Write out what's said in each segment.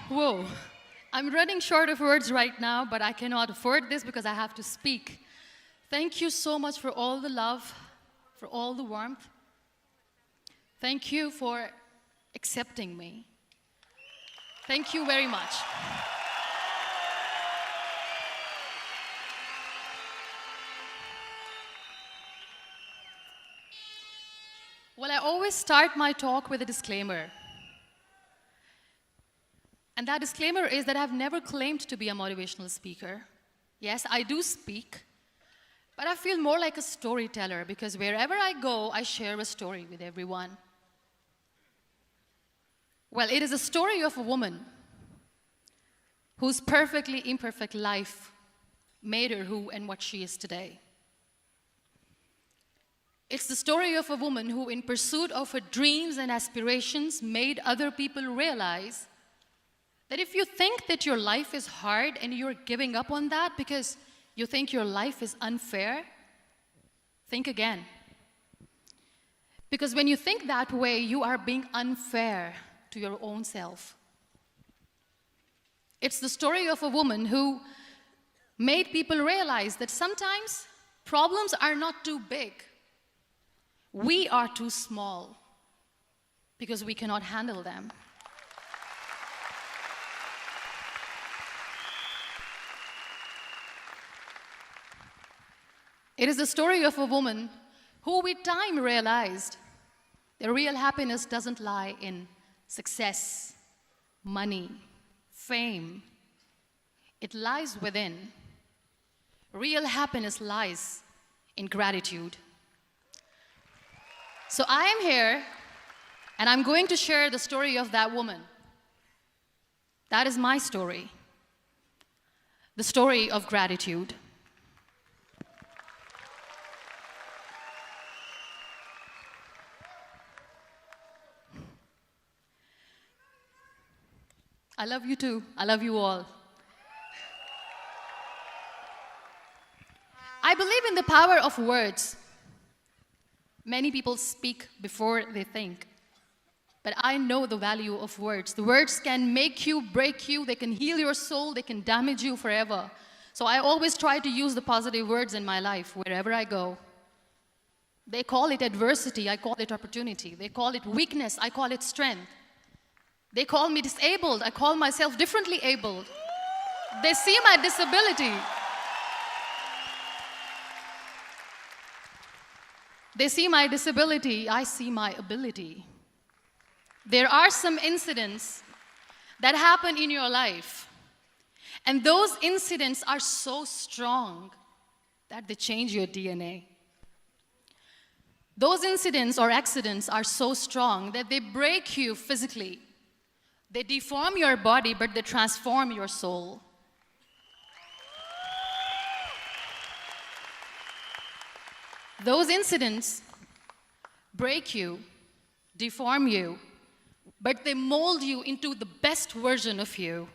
Whoa. I'm running short of words right now, but I cannot afford this because I have to speak. Thank you so much for all the love, for all the warmth. Thank you for accepting me. Thank you very much. Well, I always start my talk with a disclaimer. And that disclaimer is that I've never claimed to be a motivational speaker. Yes, I do speak, but I feel more like a storyteller because wherever I go, I share a story with everyone. Well, it is a story of a woman whose perfectly imperfect life made her who and what she is today. It's the story of a woman who, in pursuit of her dreams and aspirations, made other people realize that if you think that your life is hard and you're giving up on that because you think your life is unfair, think again. Because when you think that way, you are being unfair to your own self. It's the story of a woman who made people realize that sometimes problems are not too big. We are too small because we cannot handle them. It is the story of a woman who with time realized that real happiness doesn't lie in success, money, fame. It lies within. Real happiness lies in gratitude. So I am here, and I'm going to share the story of that woman. That is my story. The story of gratitude. I love you too. I love you all. I believe in the power of words. Many people speak before they think. But I know the value of words. The words can make you, break you, they can heal your soul, they can damage you forever. So I always try to use the positive words in my life wherever I go. They call it adversity, I call it opportunity. They call it weakness, I call it strength. They call me disabled, I call myself differently abled. They see my disability. They see my disability, I see my ability. There are some incidents that happen in your life, and those incidents are so strong that they change your DNA. Those incidents or accidents are so strong that they break you physically. They deform your body, but they transform your soul. Those incidents break you, deform you, but they mold you into the best version of you.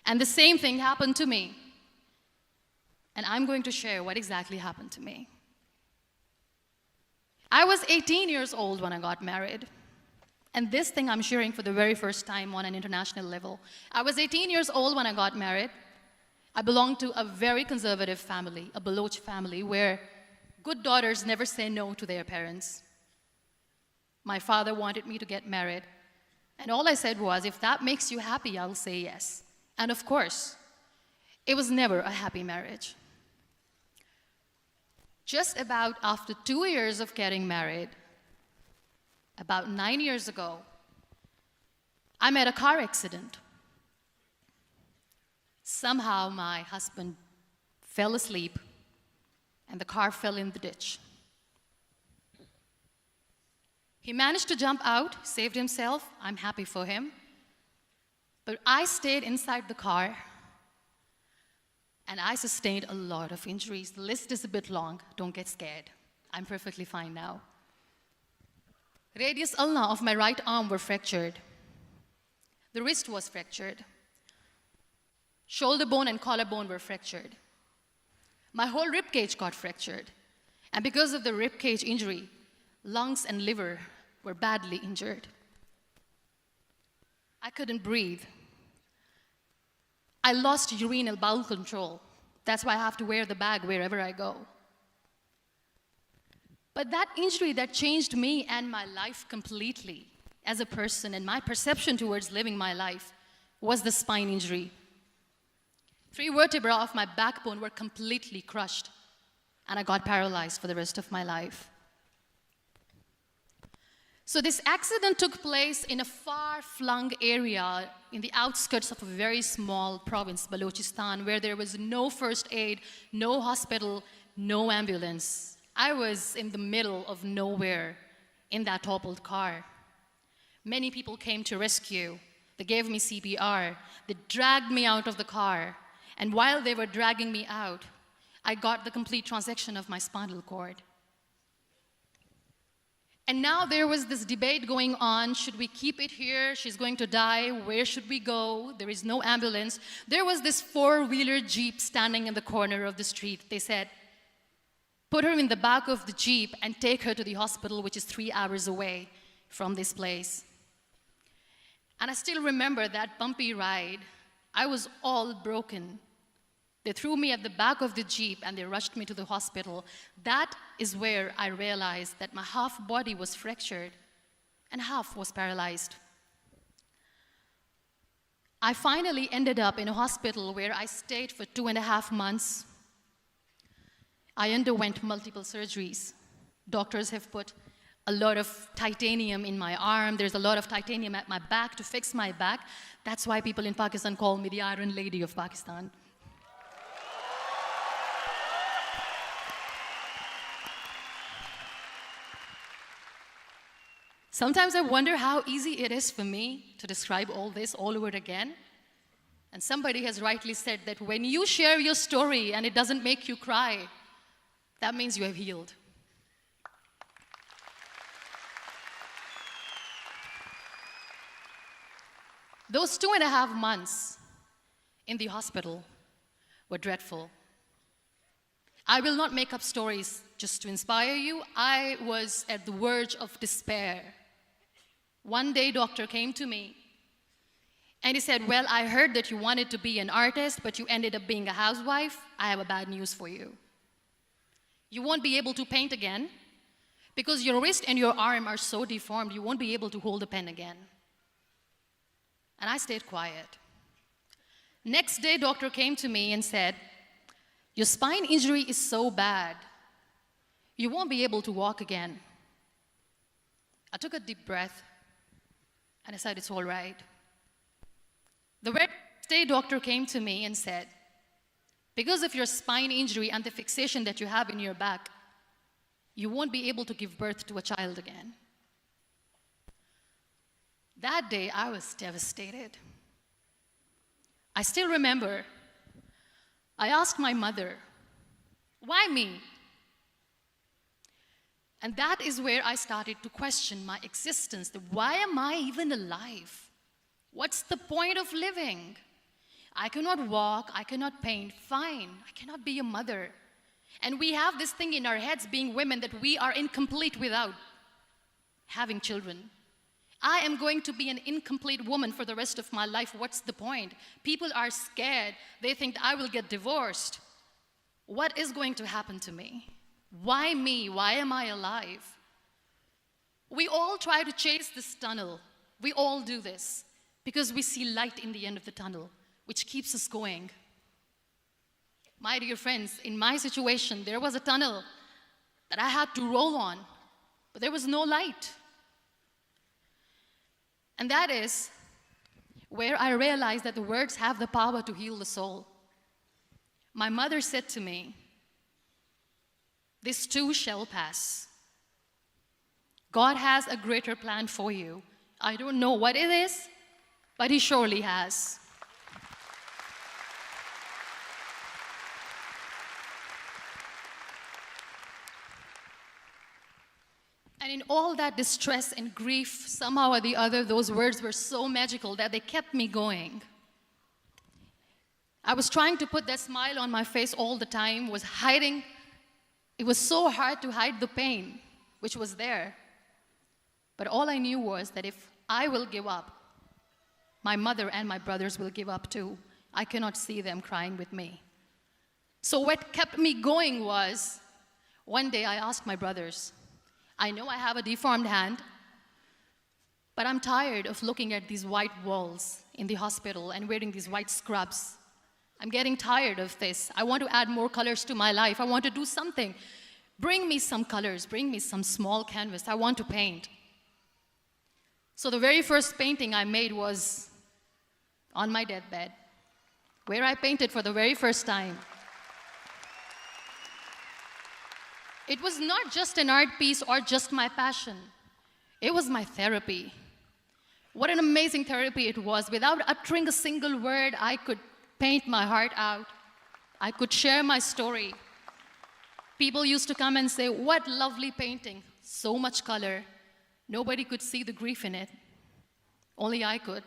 And the same thing happened to me. And I'm going to share what exactly happened to me. I was 18 years old when I got married. And this thing I'm sharing for the very first time on an international level. I was 18 years old when I got married. I belonged to a very conservative family, a Baloch family, where good daughters never say no to their parents. My father wanted me to get married. And all I said was, if that makes you happy, I'll say yes. And of course, it was never a happy marriage. Just about after 2 years of getting married, about 9 years ago, I met a car accident. Somehow my husband fell asleep and the car fell in the ditch. He managed to jump out, saved himself. I'm happy for him. But I stayed inside the car and I sustained a lot of injuries. The list is a bit long. Don't get scared. I'm perfectly fine now. Radius ulna of my right arm were fractured. The wrist was fractured. Shoulder bone and collarbone were fractured. My whole rib cage got fractured. And because of the rib cage injury, lungs and liver were badly injured. I couldn't breathe. I lost urinary bowel control. That's why I have to wear the bag wherever I go. But that injury that changed me and my life completely as a person and my perception towards living my life was the spine injury. 3 vertebrae of my backbone were completely crushed, and I got paralyzed for the rest of my life. So this accident took place in a far-flung area in the outskirts of a very small province, Balochistan, where there was no first aid, no hospital, no ambulance. I was in the middle of nowhere in that toppled car. Many people came to rescue. They gave me CPR. They dragged me out of the car. And while they were dragging me out, I got the complete transection of my spinal cord. And now there was this debate going on. Should we keep it here? She's going to die. Where should we go? There is no ambulance. There was this 4-wheeler Jeep standing in the corner of the street. They said, put her in the back of the Jeep and take her to the hospital, which is 3 hours away from this place. And I still remember that bumpy ride. I was all broken. They threw me at the back of the Jeep and they rushed me to the hospital. That is where I realized that my half body was fractured and half was paralyzed. I finally ended up in a hospital where I stayed for 2.5 months. I underwent multiple surgeries. Doctors have put a lot of titanium in my arm. There's a lot of titanium at my back to fix my back. That's why people in Pakistan call me the Iron Lady of Pakistan. Sometimes I wonder how easy it is for me to describe all this all over again. And somebody has rightly said that when you share your story and it doesn't make you cry, that means you have healed. Those 2.5 months in the hospital were dreadful. I will not make up stories just to inspire you. I was at the verge of despair. One day, doctor came to me and he said, well, I heard that you wanted to be an artist, but you ended up being a housewife. I have a bad news for you. You won't be able to paint again because your wrist and your arm are so deformed, you won't be able to hold a pen again. And I stayed quiet. Next day, doctor came to me and said, your spine injury is so bad, you won't be able to walk again. I took a deep breath and I said, it's all right. The very next day, doctor came to me and said, because of your spine injury and the fixation that you have in your back, you won't be able to give birth to a child again. That day, I was devastated. I still remember, I asked my mother, why me? And that is where I started to question my existence. Why am I even alive? What's the point of living? I cannot walk, I cannot paint, fine. I cannot be a mother. And we have this thing in our heads, being women, that we are incomplete without having children. I am going to be an incomplete woman for the rest of my life. What's the point? People are scared. They think I will get divorced. What is going to happen to me? Why me? Why am I alive? We all try to chase this tunnel. We all do this because we see light in the end of the tunnel, which keeps us going. My dear friends, in my situation, there was a tunnel that I had to roll on, but there was no light. And that is where I realized that the words have the power to heal the soul. My mother said to me, this too shall pass. God has a greater plan for you. I don't know what it is, but He surely has. And in all that distress and grief, somehow or the other, those words were so magical that they kept me going. I was trying to put that smile on my face all the time, was hiding. It was so hard to hide the pain, which was there. But all I knew was that if I will give up, my mother and my brothers will give up too. I cannot see them crying with me. So what kept me going was, one day I asked my brothers, I know I have a deformed hand, but I'm tired of looking at these white walls in the hospital and wearing these white scrubs. I'm getting tired of this. I want to add more colors to my life. I want to do something. Bring me some colors. Bring me some small canvas. I want to paint. So the very first painting I made was on my deathbed, where I painted for the very first time. It was not just an art piece or just my passion. It was my therapy. What an amazing therapy it was. Without uttering a single word, I could paint my heart out. I could share my story. People used to come and say, what lovely painting, so much color. Nobody could see the grief in it. Only I could.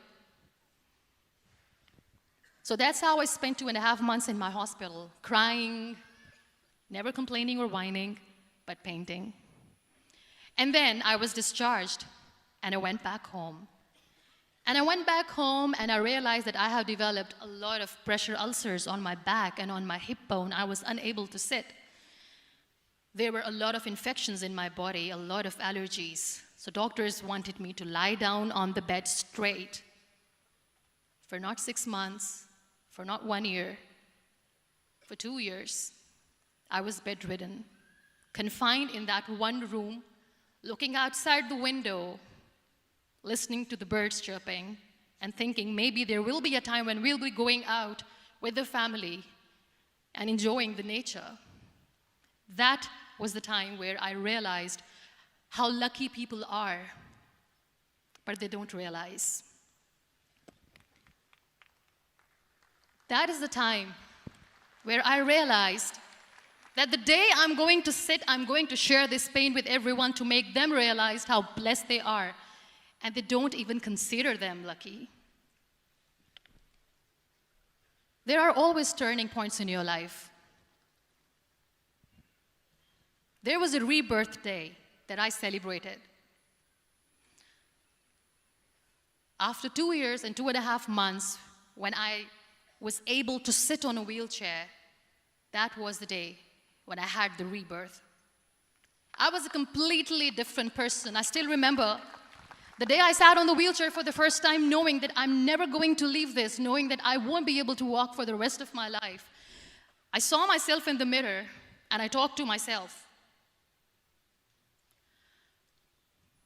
So that's how I spent 2.5 months in my hospital, crying, never complaining or whining, but painting. And then I was discharged, and I went back home. And I went back home, and I realized that I have developed a lot of pressure ulcers on my back and on my hip bone. I was unable to sit. There were a lot of infections in my body, a lot of allergies. So doctors wanted me to lie down on the bed straight for not 6 months, for not 1 year, for 2 years. I was bedridden, confined in that one room, looking outside the window, listening to the birds chirping, and thinking maybe there will be a time when we'll be going out with the family and enjoying the nature. That was the time where I realized how lucky people are, but they don't realize. That is the time where I realized that the day I'm going to sit, I'm going to share this pain with everyone to make them realize how blessed they are, and they don't even consider them lucky. There are always turning points in your life. There was a rebirth day that I celebrated. After 2 years and 2.5 months, when I was able to sit on a wheelchair, that was the day when I had the rebirth. I was a completely different person. I still remember the day I sat on the wheelchair for the first time, knowing that I'm never going to leave this, knowing that I won't be able to walk for the rest of my life. I saw myself in the mirror, and I talked to myself.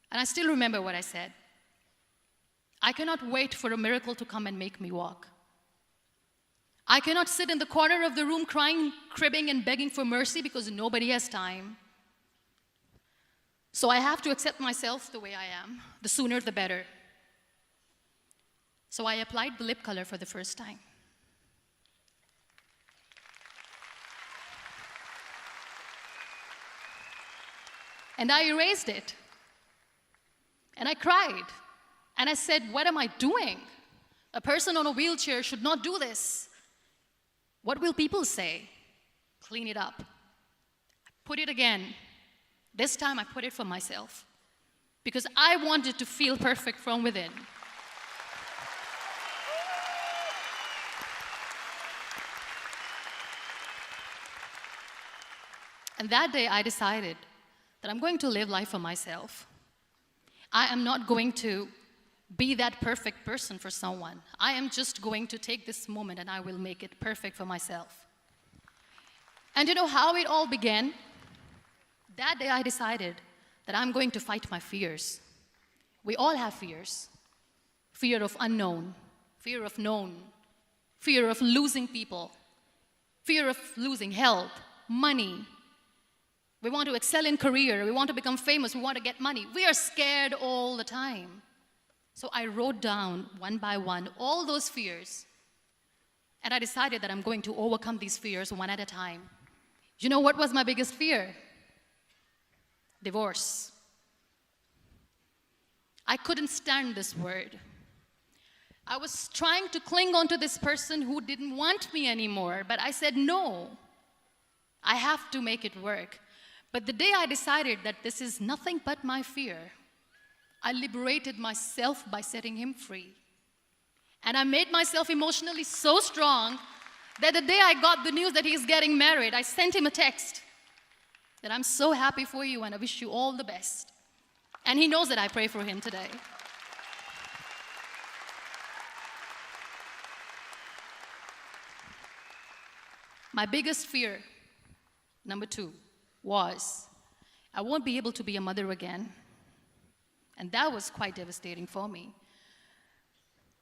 And I still remember what I said. I cannot wait for a miracle to come and make me walk. I cannot sit in the corner of the room crying, cribbing, and begging for mercy because nobody has time. So I have to accept myself the way I am. The sooner, the better. So I applied the lip color for the first time. And I erased it. And I cried. And I said, what am I doing? A person on a wheelchair should not do this. What will people say? Clean it up. Put it again. This time I put it for myself. Because I wanted to feel perfect from within. And that day I decided that I'm going to live life for myself. I am not going to be that perfect person for someone. I am just going to take this moment and I will make it perfect for myself. And you know how it all began? That day I decided that I'm going to fight my fears. We all have fears. Fear of unknown, fear of known, fear of losing people, fear of losing health, money. We want to excel in career, we want to become famous, we want to get money. We are scared all the time. So I wrote down one by one all those fears, and I decided that I'm going to overcome these fears one at a time. You know what was my biggest fear? Divorce. I couldn't stand this word. I was trying to cling on to this person who didn't want me anymore, but I said no. I have to make it work. But the day I decided that this is nothing but my fear, I liberated myself by setting him free. And I made myself emotionally so strong that the day I got the news that he's getting married, I sent him a text that I'm so happy for you and I wish you all the best. And he knows that I pray for him today. My biggest fear, number 2, was I won't be able to be a mother again. And that was quite devastating for me.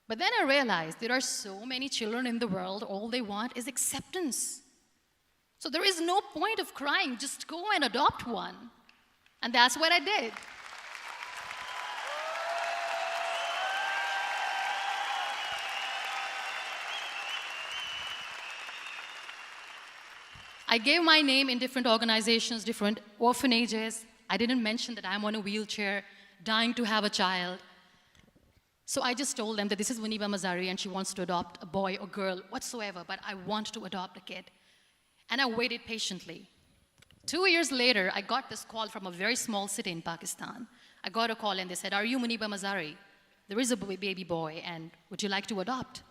But then I realized there are so many children in the world, all they want is acceptance. So there is no point of crying, just go and adopt one. And that's what I did. I gave my name in different organizations, different orphanages. I didn't mention that I'm on a wheelchair, dying to have a child. So I just told them that this is Muniba Mazari and she wants to adopt a boy or girl, whatsoever, but I want to adopt a kid. And I waited patiently. 2 years later, I got this call from a very small city in Pakistan. I got a call and they said, "Are you Muniba Mazari? There is a baby boy and would you like to adopt?"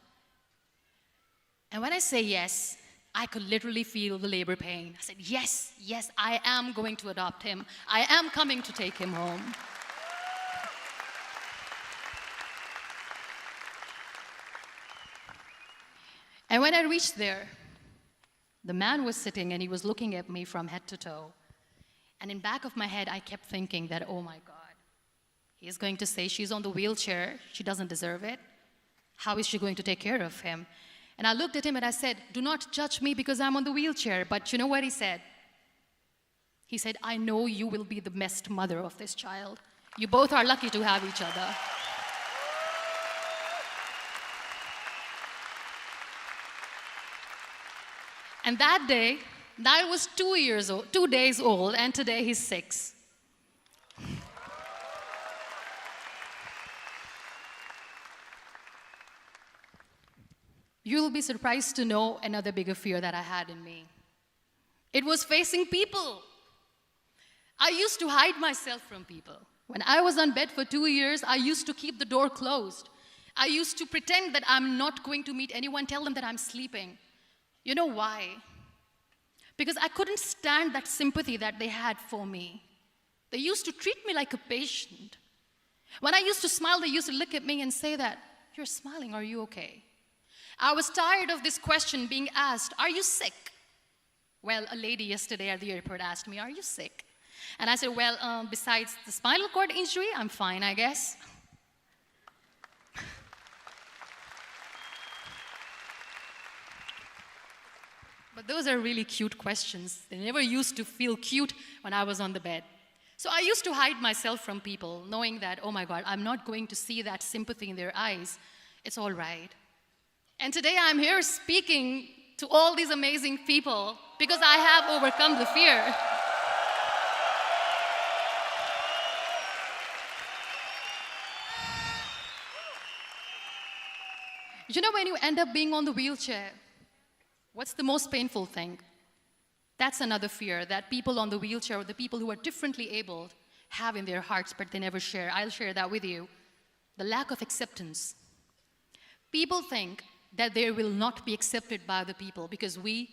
And when I say yes, I could literally feel the labor pain. I said, yes, yes, I am going to adopt him. I am coming to take him home. And when I reached there, the man was sitting and he was looking at me from head to toe. And in back of my head, I kept thinking that, oh my God, he's going to say she's on the wheelchair, she doesn't deserve it. How is she going to take care of him? And I looked at him and I said, do not judge me because I'm on the wheelchair. But you know what he said? He said, I know you will be the best mother of this child. You both are lucky to have each other. And that day, I was 2 days old, and today he's 6. You'll be surprised to know another bigger fear that I had in me. It was facing people. I used to hide myself from people. When I was on bed for 2 years, I used to keep the door closed. I used to pretend that I'm not going to meet anyone, tell them that I'm sleeping. You know why? Because I couldn't stand that sympathy that they had for me. They used to treat me like a patient. When I used to smile, they used to look at me and say that, "You're smiling, are you okay?" I was tired of this question being asked, "Are you sick?" Well, a lady yesterday at the airport asked me, "Are you sick?" And I said, well, besides the spinal cord injury, I'm fine, I guess. But those are really cute questions. They never used to feel cute when I was on the bed. So I used to hide myself from people, knowing that, oh my God, I'm not going to see that sympathy in their eyes. It's all right. And today I'm here speaking to all these amazing people because I have overcome the fear. You know, when you end up being on the wheelchair, what's the most painful thing? That's another fear that people on the wheelchair, or the people who are differently abled, have in their hearts, but they never share. I'll share that with you. The lack of acceptance. People think that they will not be accepted by the people because we,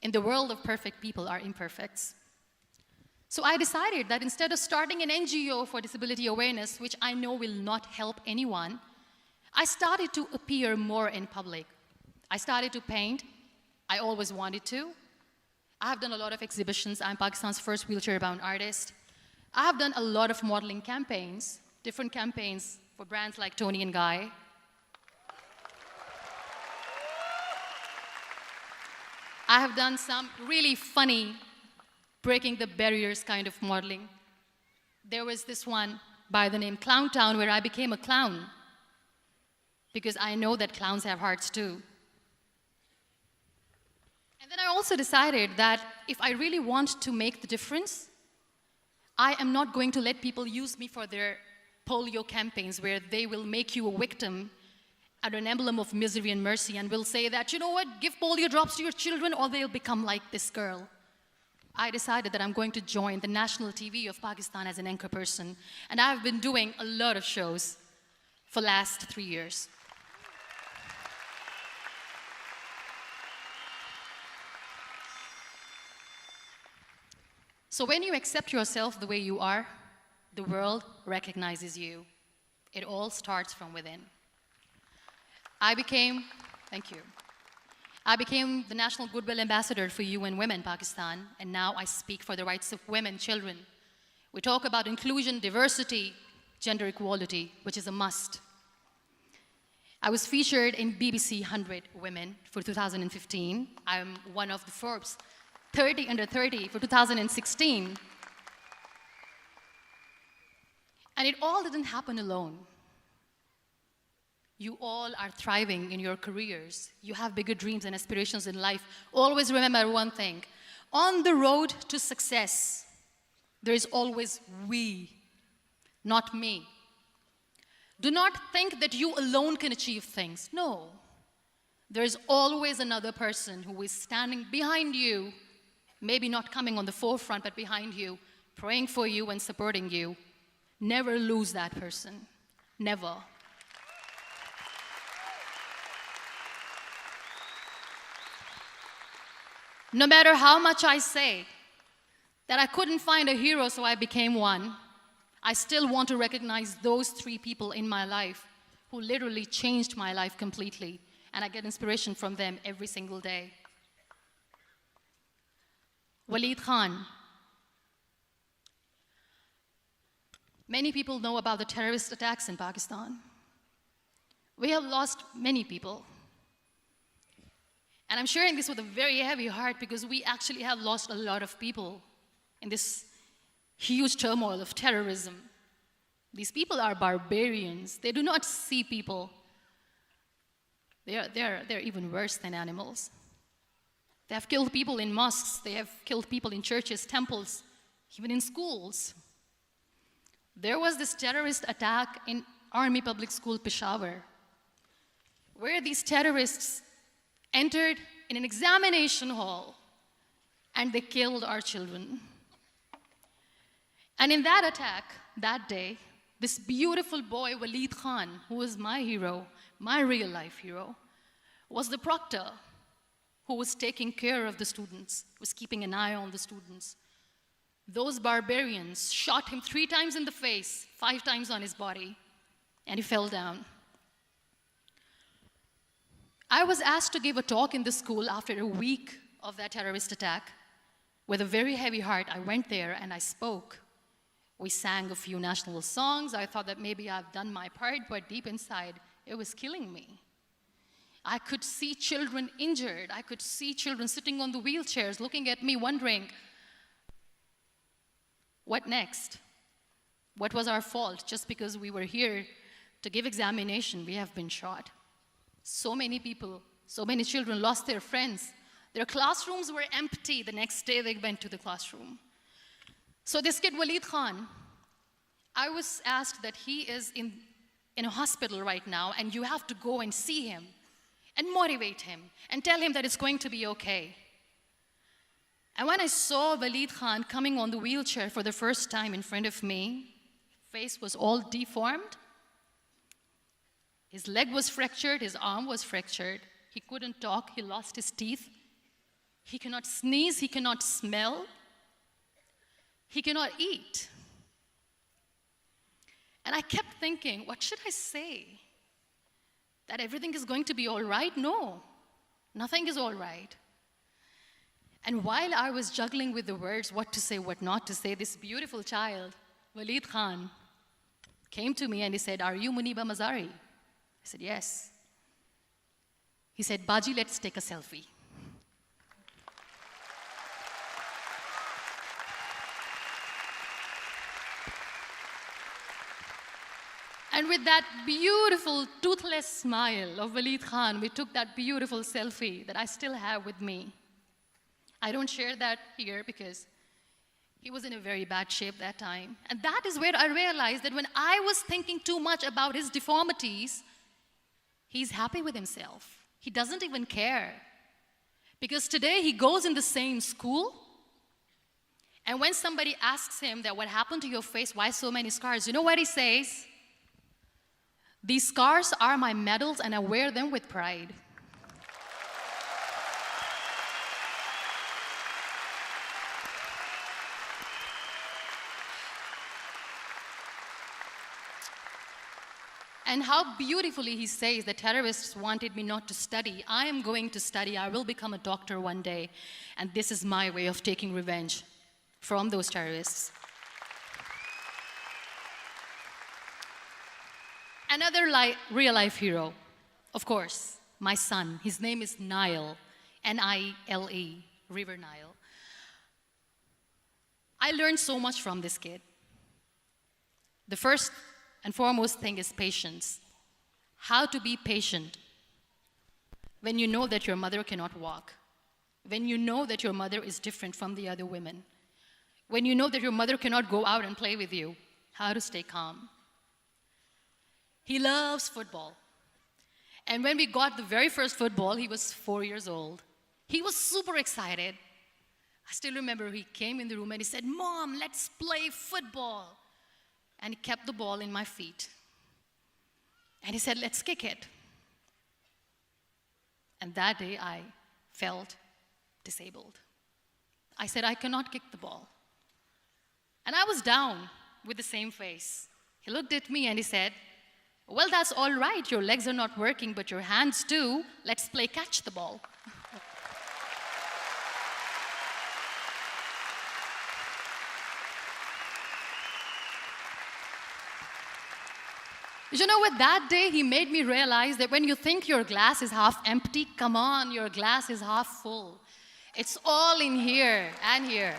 in the world of perfect people, are imperfects. So I decided that instead of starting an NGO for disability awareness, which I know will not help anyone, I started to appear more in public. I started to paint. I always wanted to. I have done a lot of exhibitions. I'm Pakistan's first wheelchair-bound artist. I have done a lot of modeling campaigns, different campaigns for brands like Toni and Guy. I have done some really funny, breaking the barriers kind of modeling. There was this one by the name Clown Town where I became a clown because I know that clowns have hearts too. And then I also decided that if I really want to make the difference, I am not going to let people use me for their polio campaigns where they will make you a victim and an emblem of misery and mercy and will say that, you know what, give polio drops to your children or they'll become like this girl. I decided that I'm going to join the national TV of Pakistan as an anchor person. And I've been doing a lot of shows for the last 3 years. So when you accept yourself the way you are, the world recognizes you. It all starts from within. Thank you. I became the National Goodwill Ambassador for UN Women Pakistan, and now I speak for the rights of women, children. We talk about inclusion, diversity, gender equality, which is a must. I was featured in BBC 100 Women for 2015. I'm one of the Forbes 30 under 30 for 2016. And it all didn't happen alone. You all are thriving in your careers. You have bigger dreams and aspirations in life. Always remember one thing. On the road to success, there is always we, not me. Do not think that you alone can achieve things. No. There is always another person who is standing behind you, maybe not coming on the forefront, but behind you, praying for you and supporting you. Never lose that person. Never. No matter how much I say that I couldn't find a hero, so I became one, I still want to recognize those 3 people in my life who literally changed my life completely, and I get inspiration from them every single day. Waleed Khan. Many people know about the terrorist attacks in Pakistan. We have lost many people. And I'm sharing this with a very heavy heart because we actually have lost a lot of people in this huge turmoil of terrorism. These people are barbarians. They do not see people. They're even worse than animals. They have killed people in mosques. They have killed people in churches, temples, even in schools. There was this terrorist attack in Army Public School, Peshawar, where these terrorists entered in an examination hall and they killed our children. And in that attack, that day, this beautiful boy, Waleed Khan, who was my hero, my real life hero, was the proctor who was taking care of the students, was keeping an eye on the students. Those barbarians shot him 3 times in the face, 5 times on his body, and he fell down. I was asked to give a talk in the school after a week of that terrorist attack. With a very heavy heart, I went there and I spoke. We sang a few national songs. I thought that maybe I've done my part, but deep inside, it was killing me. I could see children injured. I could see children sitting on the wheelchairs, looking at me, wondering, what next? What was our fault? Just because we were here to give examination, we have been shot. So many people, so many children lost their friends. Their classrooms were empty. The next day they went to the classroom. So this kid, Waleed Khan, I was asked that he is in a hospital right now, and you have to go and see him and motivate him and tell him that it's going to be okay. And when I saw Waleed Khan coming on the wheelchair for the first time in front of me, face was all deformed. His leg was fractured, his arm was fractured. He couldn't talk, he lost his teeth. He cannot sneeze, he cannot smell. He cannot eat. And I kept thinking, what should I say? That everything is going to be all right? No, nothing is all right. And while I was juggling with the words, what to say, what not to say, this beautiful child, Waleed Khan, came to me and he said, "Are you Muniba Mazari?" I said, "Yes." He said, "Baji, let's take a selfie." And with that beautiful, toothless smile of Waleed Khan, we took that beautiful selfie that I still have with me. I don't share that here because he was in a very bad shape that time. And that is where I realized that when I was thinking too much about his deformities, he's happy with himself. He doesn't even care. Because today he goes in the same school, and when somebody asks him that what happened to your face, why so many scars, you know what he says? "These scars are my medals and I wear them with pride." And how beautifully he says the terrorists wanted me not to study. I am going to study. I will become a doctor one day. And this is my way of taking revenge from those terrorists. Another real-life hero, of course, my son. His name is Nile, N-I-L-E, River Nile. I learned so much from this kid. The first and foremost thing is patience. How to be patient when you know that your mother cannot walk, when you know that your mother is different from the other women, when you know that your mother cannot go out and play with you, how to stay calm. He loves football. And when we got the very first football, he was 4 years old. He was super excited. I still remember he came in the room and he said, "Mom, let's play football." And he kept the ball in my feet. And he said, "Let's kick it." And that day I felt disabled. I said, "I cannot kick the ball." And I was down with the same face. He looked at me and he said, "Well, that's all right. Your legs are not working, but your hands do. Let's play catch the ball." You know what? That day he made me realize that when you think your glass is half empty, come on, your glass is half full. It's all in here and here.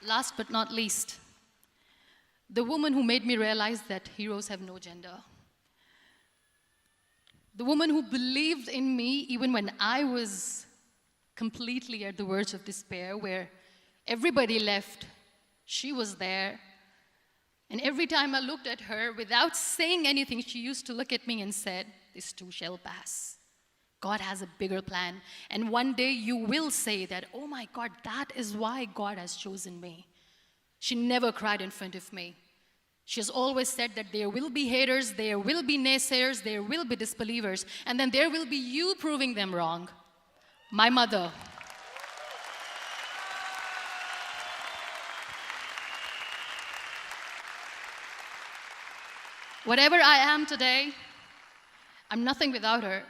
Last but not least, the woman who made me realize that heroes have no gender. The woman who believed in me even when I was completely at the verge of despair, where everybody left, she was there. And every time I looked at her, without saying anything, she used to look at me and said, "This too shall pass. God has a bigger plan. And one day you will say that, oh my God, that is why God has chosen me." She never cried in front of me. She has always said that there will be haters, there will be naysayers, there will be disbelievers, and then there will be you proving them wrong. My mother. Whatever I am today, I'm nothing without her.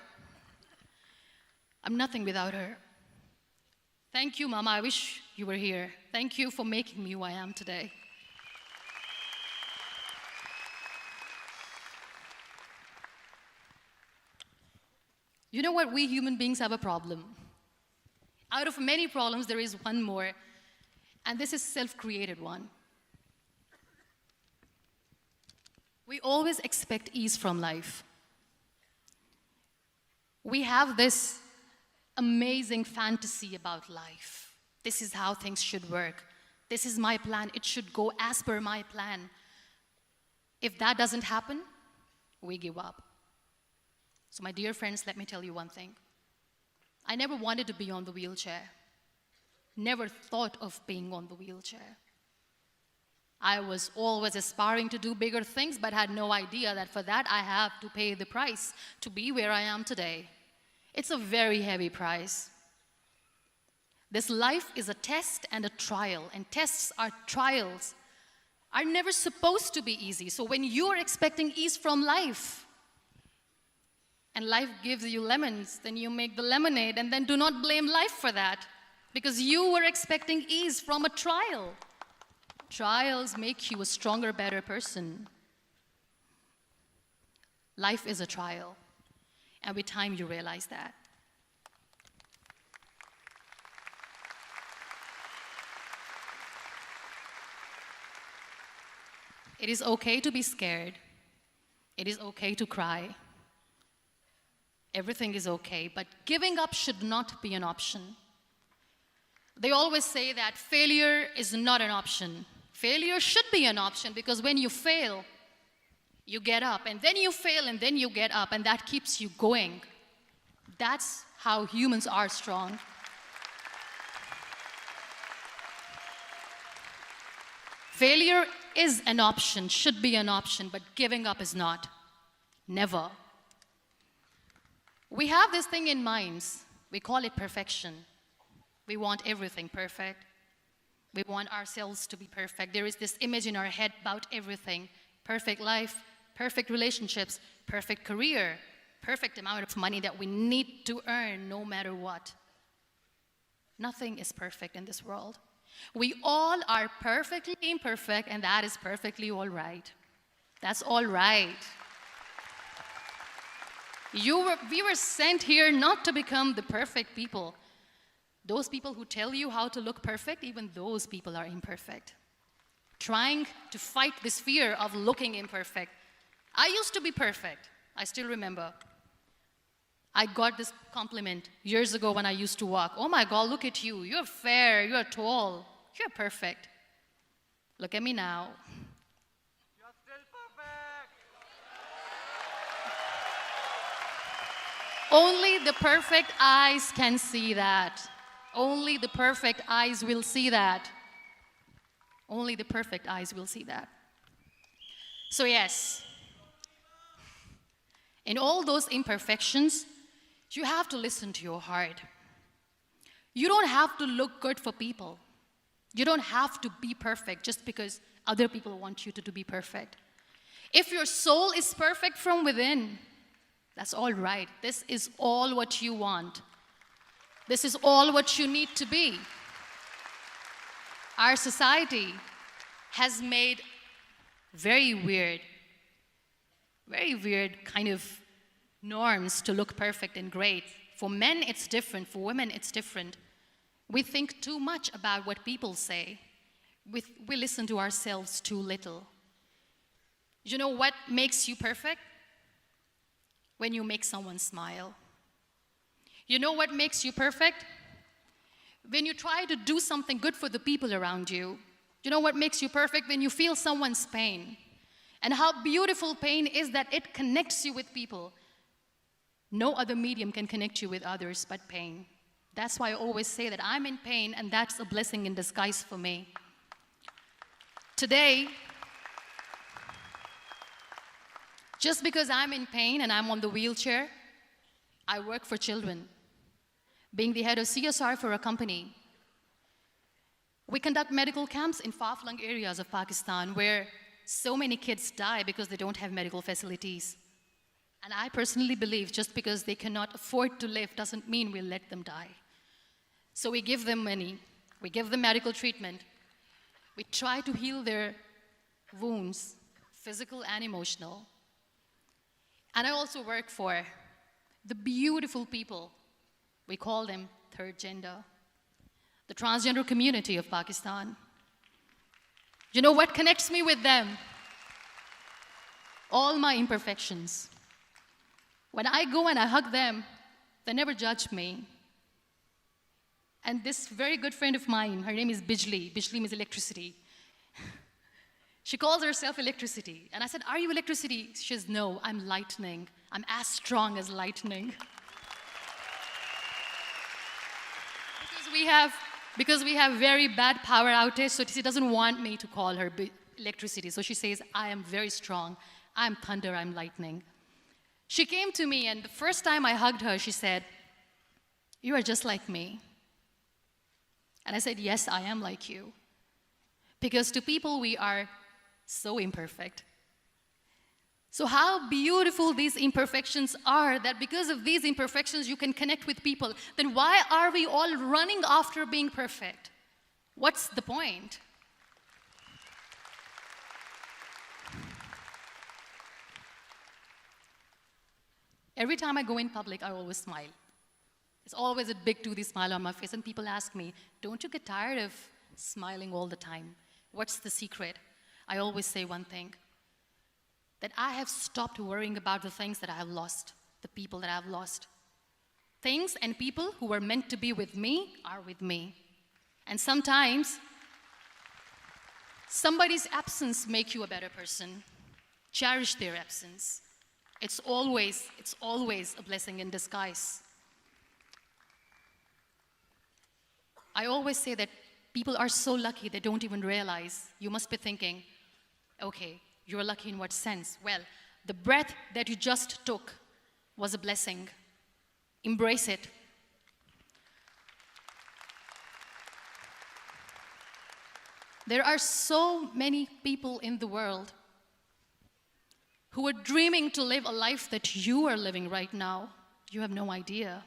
I'm nothing without her. Thank you, Mama. I wish you were here. Thank you for making me who I am today. You know what? We human beings have a problem. Out of many problems, there is one more, and this is self-created one. We always expect ease from life. We have this amazing fantasy about life. This is how things should work. This is my plan. It should go as per my plan. If that doesn't happen, we give up. So my dear friends, let me tell you one thing. I never wanted to be on the wheelchair. Never thought of being on the wheelchair. I was always aspiring to do bigger things, but had no idea that for that I have to pay the price to be where I am today. It's a very heavy price. This life is a test and a trial, and tests are trials are never supposed to be easy. So when you're expecting ease from life, and life gives you lemons, then you make the lemonade, and then do not blame life for that, because you were expecting ease from a trial. Trials make you a stronger, better person. Life is a trial, and with time you realize that. It is okay to be scared. It is okay to cry. Everything is okay, but giving up should not be an option. They always say that failure is not an option. Failure should be an option, because when you fail, you get up, and then you fail, and then you get up, and that keeps you going. That's how humans are strong. Failure is an option, should be an option, but giving up is not. Never. We have this thing in minds. We call it perfection. We want everything perfect. We want ourselves to be perfect. There is this image in our head about everything. Perfect life, perfect relationships, perfect career, perfect amount of money that we need to earn no matter what. Nothing is perfect in this world. We all are perfectly imperfect, and that is perfectly all right. That's all right. We were sent here not to become the perfect people. Those people who tell you how to look perfect, even those people are imperfect. Trying to fight this fear of looking imperfect. I used to be perfect. I still remember. I got this compliment years ago when I used to walk. Oh my God, look at you. You're fair, you're tall, you're perfect. Look at me now. You're still perfect. Only the perfect eyes can see that. Only the perfect eyes will see that. Only the perfect eyes will see that. So yes, in all those imperfections, you have to listen to your heart. You don't have to look good for people. You don't have to be perfect just because other people want you to be perfect. If your soul is perfect from within, that's all right. This is all what you want. This is all what you need to be. Our society has made very weird kind of norms to look perfect and great. For men, it's different. For women, it's different. We think too much about what people say. We listen to ourselves too little. You know what makes you perfect? When you make someone smile. You know what makes you perfect? When you try to do something good for the people around you. You know what makes you perfect? When you feel someone's pain. And how beautiful pain is that it connects you with people. No other medium can connect you with others but pain. That's why I always say that I'm in pain, and that's a blessing in disguise for me. Today, just because I'm in pain and I'm on the wheelchair, I work for children. Being the head of CSR for a company, we conduct medical camps in far-flung areas of Pakistan where so many kids die because they don't have medical facilities. And I personally believe just because they cannot afford to live doesn't mean we'll let them die. So we give them money, we give them medical treatment, we try to heal their wounds, physical and emotional. And I also work for the beautiful people, we call them third gender, the transgender community of Pakistan. You know what connects me with them? All my imperfections. When I go and I hug them, they never judge me. And this very good friend of mine, her name is Bijli. Bijli means electricity. She calls herself electricity. And I said, are you electricity? She says, no, I'm lightning. I'm as strong as lightning. Because we have very bad power outage, so she doesn't want me to call her electricity. So she says, I am very strong. I'm thunder, I'm lightning. She came to me, and the first time I hugged her, she said, you are just like me. And I said, yes, I am like you. Because to people, we are so imperfect. So how beautiful these imperfections are, that because of these imperfections, you can connect with people. Then why are we all running after being perfect? What's the point? Every time I go in public, I always smile. There's always a big toothy smile on my face, and people ask me, don't you get tired of smiling all the time? What's the secret? I always say one thing, that I have stopped worrying about the things that I have lost, the people that I have lost. Things and people who were meant to be with me are with me. And sometimes, somebody's absence makes you a better person. Cherish their absence. It's always a blessing in disguise. I always say that people are so lucky they don't even realize. You must be thinking, okay, you're lucky in what sense? Well, the breath that you just took was a blessing. Embrace it. There are so many people in the world who are dreaming to live a life that you are living right now. You have no idea.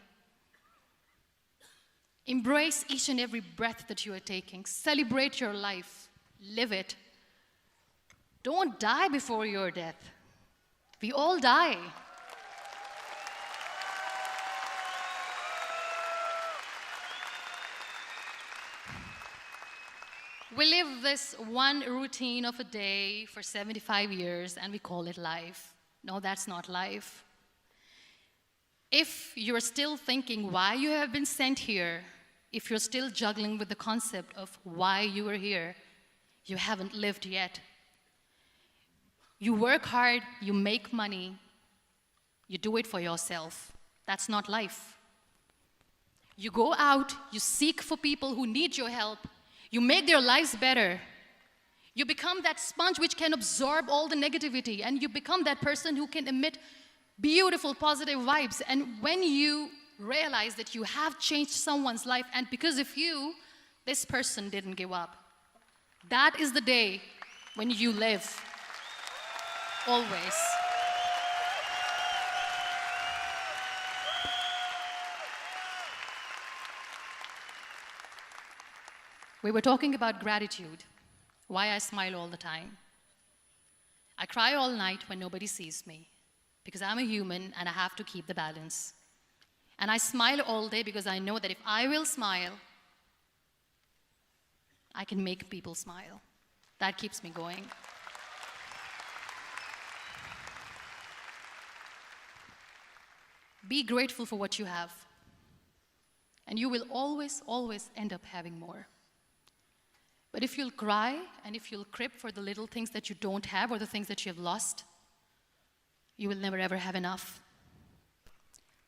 Embrace each and every breath that you are taking. Celebrate your life. Live it. Don't die before your death. We all die. We live this one routine of a day for 75 years and we call it life. No, that's not life. If you're still thinking why you have been sent here, if you're still juggling with the concept of why you are here, you haven't lived yet. You work hard, you make money, you do it for yourself. That's not life. You go out, you seek for people who need your help, you make their lives better. You become that sponge which can absorb all the negativity, and you become that person who can emit beautiful, positive vibes. And when you realize that you have changed someone's life, and because of you, this person didn't give up, that is the day when you live. Always. We were talking about gratitude, why I smile all the time. I cry all night when nobody sees me, because I'm a human and I have to keep the balance. And I smile all day because I know that if I will smile, I can make people smile. That keeps me going. Be grateful for what you have, and you will always, always end up having more. But if you'll cry and if you'll crib for the little things that you don't have or the things that you have lost, you will never ever have enough.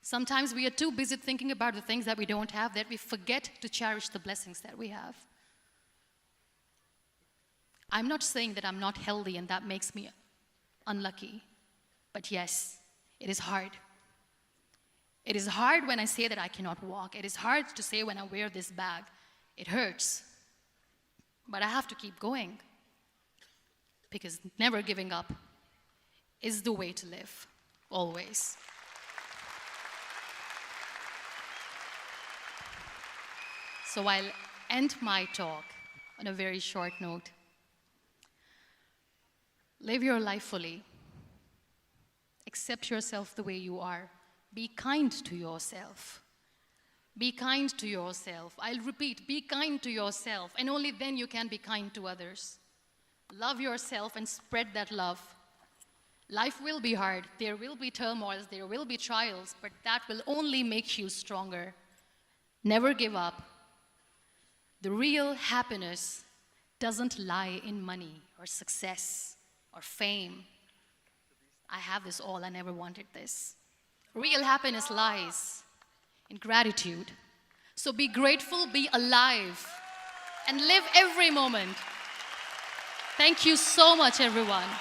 Sometimes we are too busy thinking about the things that we don't have that we forget to cherish the blessings that we have. I'm not saying that I'm not healthy and that makes me unlucky, but yes, it is hard. It is hard when I say that I cannot walk. It is hard to say when I wear this bag. It hurts. But I have to keep going, because never giving up is the way to live, always. So I'll end my talk on a very short note. Live your life fully. Accept yourself the way you are. Be kind to yourself. Be kind to yourself. I'll repeat, be kind to yourself, and only then you can be kind to others. Love yourself and spread that love. Life will be hard. There will be turmoils, there will be trials, but that will only make you stronger. Never give up. The real happiness doesn't lie in money or success or fame. I have this all, I never wanted this. Real happiness lies in gratitude. So be grateful, be alive, and live every moment. Thank you so much, everyone.